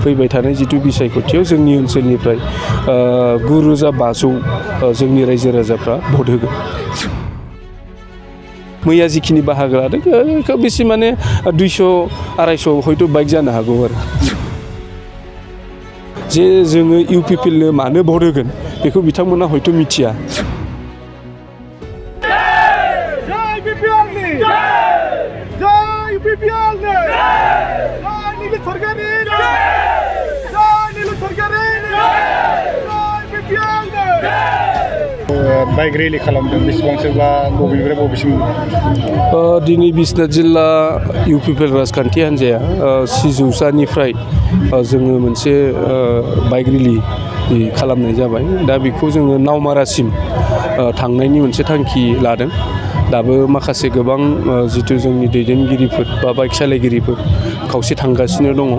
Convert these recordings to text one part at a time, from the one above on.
फैबाय थानाय जितु बिसायख'थियाव जोंनि ओनसोलनिफ्राय 9,500 जोंनि रायजो राजाफ्रा भट होगोन। मैया जिखिनि बाहागो लादों खोब बेसे माने 200-250 हयथ' बाइक जानो हागौ आरो जे जोङो UPPL नो मानो भट होगोन बेखौ बिथांमोना हयथ' मिथिया। बाइक रेलि खालामदों बेसेबांसोबा बबेनिफ्राय बबेसिम? दिनै बिश्वनाथ जिल्ला UPPL राजखान्थि हान्जाया 100निफ्राय जोङो मोनसे बाइक रेलि खालामनाय जाबाय। दा बेखौ जोङो नावमारासिम थांनायनि मोनसे थांखि लादों। दाबो माखासे गोबां जितु जोंनि दैदेनगिरिफोर बा बाइक सालायगिरिफोर खावसे थांगासिनो दङ।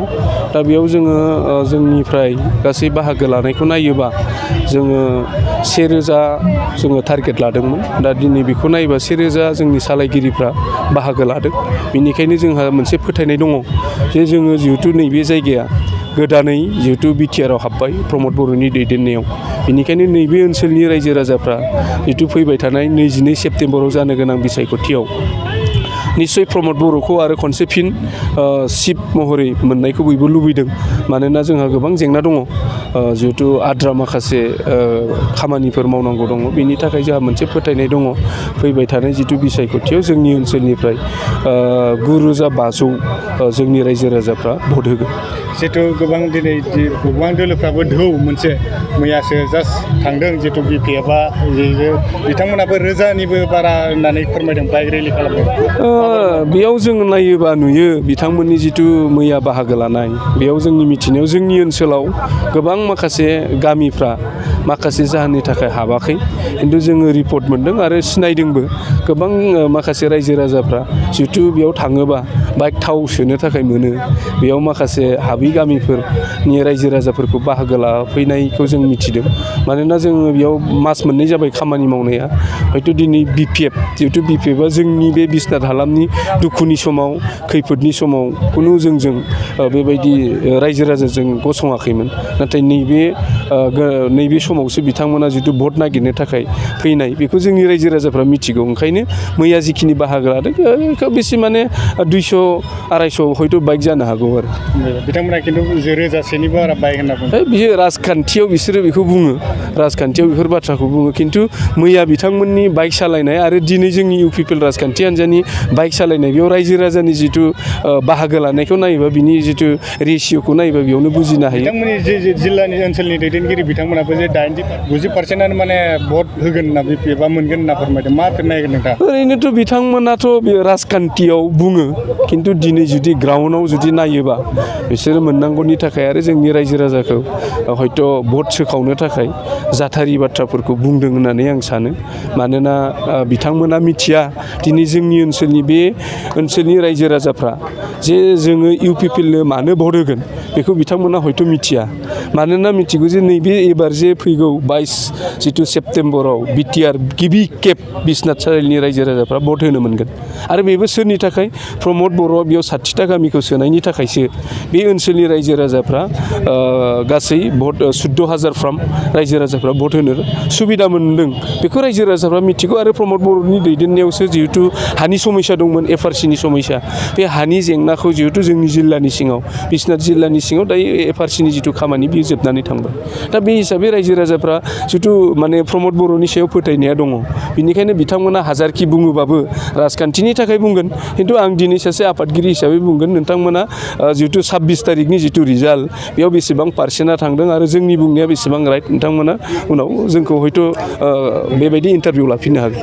दा बेयाव जोङो जोंनिफ्राय गासै बाहागो लानायखौ नायोबा जोङो 1,000 जोङो टारगेट लादोंमोन। दा दिनै बेखौ नायोबा 1,000 जोंनि सालायगिरिफ्रा बाहागो लादों। बेनिखायनो जोंहा मोनसे फोथायनाय दङ जे जोङो जिहेथु नैबे जायगाया गोदानै जिहेतु BTR आव हाबबाय प्रमद बर'नि दैदेननायाव, बेनिखायनो नैबे ओनसोलनि रायजो राजाफ्रा जितु फैबाय थानाय 22 सेप्तेम्बराव जानो गोनां बिसायख'थियाव निश्चय प्रमद बर'खौ आरो खनसे फिन चिफ महरै मोननायखौ बयबो लुबैदों। मानोना जोंहा गोबां जेंना दङ, जिहेतु आद्रा माखासे खामानिफोर मावनांगौ दङ। बेनि थाखाय जोंहा मोनसे फोथायनाय दङ फैबाय थानाय जितु बिसायख'थियाव जोंनि ओनसोलनिफ्राय 9,500 जोंनि रायजो राजाफ्रा भट होगोन। जितु गोबां दिनै गोबां दोलोफ्राबो ढौ मोनसे मैयासो जास्ट थांदों जितु BPFआ बिथांमोनाबो 1,000निबो बारा होननानै फोरमायदों बाइक रेलि खालामदों। बेयाव जों नायोबा नुयो बिथांमोननि जितु मैया बाहागो लानाय, बेयाव जोंनि मिथिनायाव जोंनि ओनसोलाव गोबां माखासे गामिफ्रा माखासे जाहोननि थाखाय हाबाखै, खिन्थु जोङो रिपर्ट मोनदों आरो सिनायदोंबो गोबां माखासे रायजो राजाफ्रा जितु बेयाव थाङोबा बाइक थाव सोनो थाखाय मोनो। बेयाव माखासे हाबै गामिफोरनि रायजो राजाफोरखौ बाहागो लाफैनायखौ जों मिथिदों। मानोना जोङो बेयाव मास मोननै जाबाय खामानि मावनाया। हयथ' दिनै जिहेतु BPFआ जोंनि बे बिश्वनाथ हालामनि दुखुनि समाव खैफोदनि समाव खुनु जोंजों बेबायदि रायजो राजाजों गसङाखैमोन। नाथाय नैबे समावसो बिथांमोना जितु भट नागिरनो थाखाय फैनाय, बेखौ जोंनि रायजो राजाफ्रा मिथिगौ। ओंखायनो मैया जिखिनि बाहागो लादों खोब बेसे माने 200-250 हयथ' बाइक जानो हागौ आरो बिथांमोना खिन्थु 1,000 बारा बाइक होनना बुङो। बियो राजखान्थियाव बिसोरो बेखौ बुङो, राजखान्थियाव बेफोर बाथ्राखौ बुङो। खिन्थु मैया बिथांमोननि बाइक सालायनाय आरो दिनै जोंनि UPPL राजखान्थि हान्जानि बाइक सालायनाय, बेयाव रायजो राजानि जितु बाहागो लानायखौ नायोबा बिनि जितु रेसिय'खौ नायोबा बेयावनो बुजिनो हायो। बिथांमोननि जे जिल्लानि ओनसोलनि दैदेनगिरि बिथांमोनाबो जे 90-90% माने भट होगोन होनना BPFआ मोनगोन होनना फोरमायदों। मा फिननाय होगोन नोंथाङा? ओरैनोथ' बिथांमोनाथ' बे राजखान्थियाव बुङो, खिन्थु दिनै जुदि ग्राउन्डआव जुदि नायोबा बिसोरो मोननांगौनि थाखाय आरो जोंनि रायजो राजाखौ हयथ' भट सोखावनो थाखाय जाथारि बाथ्राफोरखौ बुंदों होननानै आं सानो। मानोना बिथांमोना मिथिया दिनै जोंनि ओनसोलनि बे ओनसोलनि रायजो राजाफ्रा जे जोङो UPPL नो मानो भट होगोन बेखौ बिथांमोना हयथ' मिथिया। मानोना मिथिगौ जे नैबे एबार जे फैगौ 22 सेप्तेम्बराव BTR गिबि खेब बिश्वनाथ सारिआलिनि रायजो राजाफ्रा भट होनो मोनगोन। आरो बेबो सोरनि थाखाय? प्रमद बर'आ बेयाव 60टा गामिखौ सोनायनि थाखायसो बे ओनसोलनि रायजो राजाफ्रा गासै भट 14,000 फ्राम रायजो राजाफ्रा भट होनो सुबिदा मोनदों। बेखौ रायजो राजाफ्रा मिथिगौ। आरो प्रमद बर'नि दैदेननायावसो जिहेतु हानि समस्या दंमोन, FRCनि समस्या, बे हानि जेंनाखौ जिहेतु जोंनि जिल्लानि सिङाव बिश्वनाथ जिल्लानि सिङाव दायो FRCनि जितु खामानि बेयो जोबनानै थांबाय। दा बे हिसाबै रायजो राजाफ्रा जितु माने प्रमद बर'नि सायाव फोथायनाया दङ। बेनिखायनो बिथांमोना हाजारखि बुङोबाबो राजखान्थिनि थाखाय बुंगोन। खिन्थु आं दिनै सासे आफादगिरि हिसाबै बुंगोन, नोंथांमोना जितु 26 तारिखनि जितु रिजाल्ट बेयाव बेसेबां पारसेन्टआ थांदों आरो जोंनि बुंनाया बेसेबां राइट, नोंथांमोना उनाव जोंखौ हयथ' बेबायदि इन्टारभिउ लाफिननो हागोन।